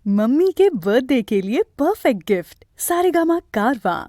Mummy के birthday के लिए परफेक्ट गिफ्ट सारेगामा कारवां।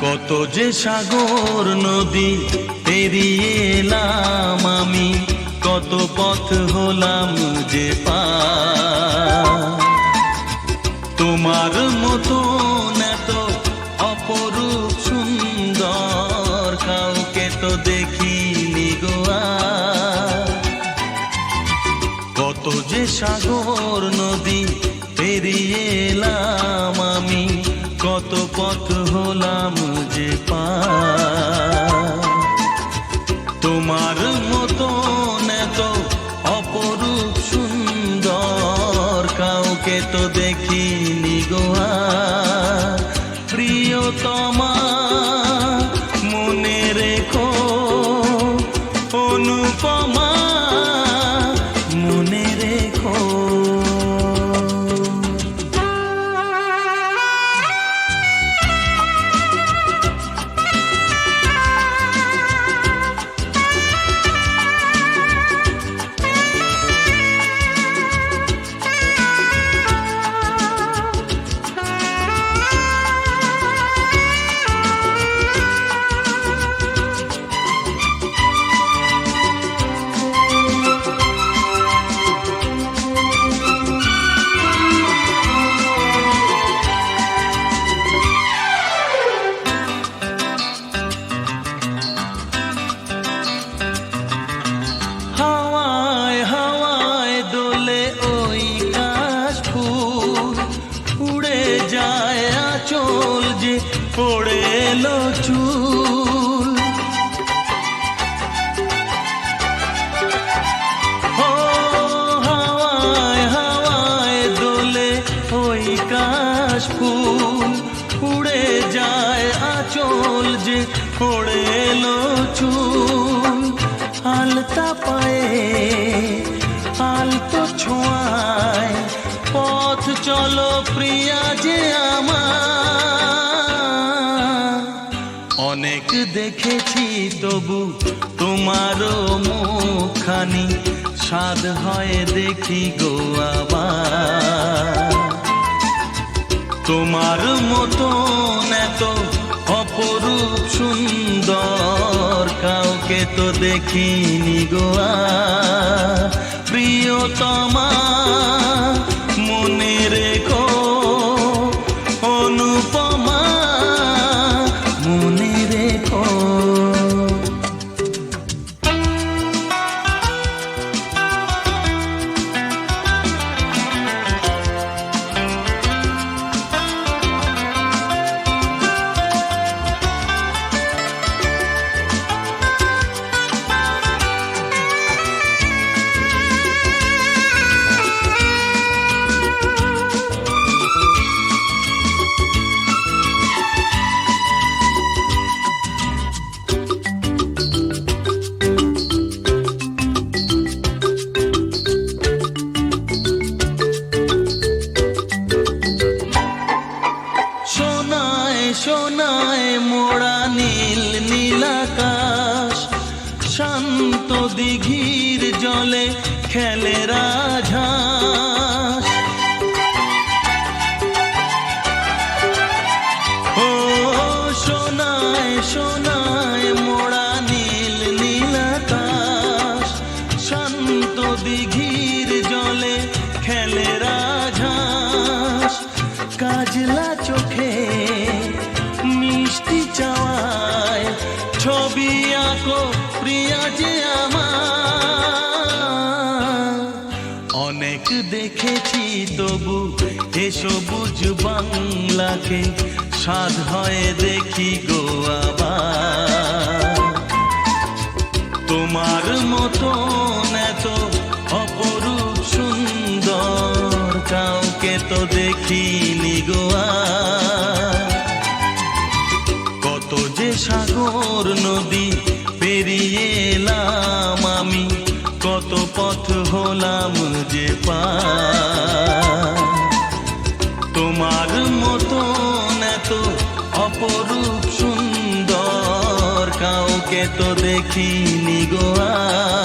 কত যে সাগর নদী পেরিয়ে এলাম আমি, কত পথ হলাম যে পার। তোমার মতো এত অপরূপ সুন্দর কাউকে তো দেখিনি গো আর। কত যে সাগর নদী পেরিয়ে এলাম আমি, কত পথ হলাম যে পার। তোমার মতো এত অপরূপ সুন্দর কাউকে তো দেখিনি গো আর। প্রিয়তমা মনে রেখো, অনুপমা মনে রেখো। পড়ে এলো চুল, ও হাওয়ায় হাওয়ায় দোলে ওই কাশ ফুল। উড়ে যায় আঁচল যে পড়ে এলো চুল। আলতা পায়ে আলতো ছোঁয়ায় পথ চলো প্রিয়া যে আমার। অনেক দেখেছি তবু তোমারও মুখখানি, স্বাদ হয় দেখি গো আবার। তোমার মতো এত অপরূপ সুন্দর কাউকে তো দেখিনি গো আর। প্রিয়তমা মনে রেখো, অনুপমা মনে রেখো। সোনায় মোড়া নীল নীলাকাশ, শান্ত দিঘির জলে খেলে রাজহাঁস। ও সোনায় সোনায় মোড়া নীল নীলাকাশ, শান্ত দিঘির জলে খেলে রাজহাঁস। কাজলা চোখে মিষ্টি চাওয়ায় ছবি আঁকো প্রিয়া যে আমার। অনেক দেখেছি তবু এ সবুজ বাংলাকে, স্বাদ হয় দেখি গো আবার। তোমার মতন দেখিনি গো আর। কত যে সাগর নদী পেরিয়ে এলাম আমি, কত পথ হলাম যে পার। তোমার মতন এত অপরূপ সুন্দর কাউকে তো দেখিনি গো আর।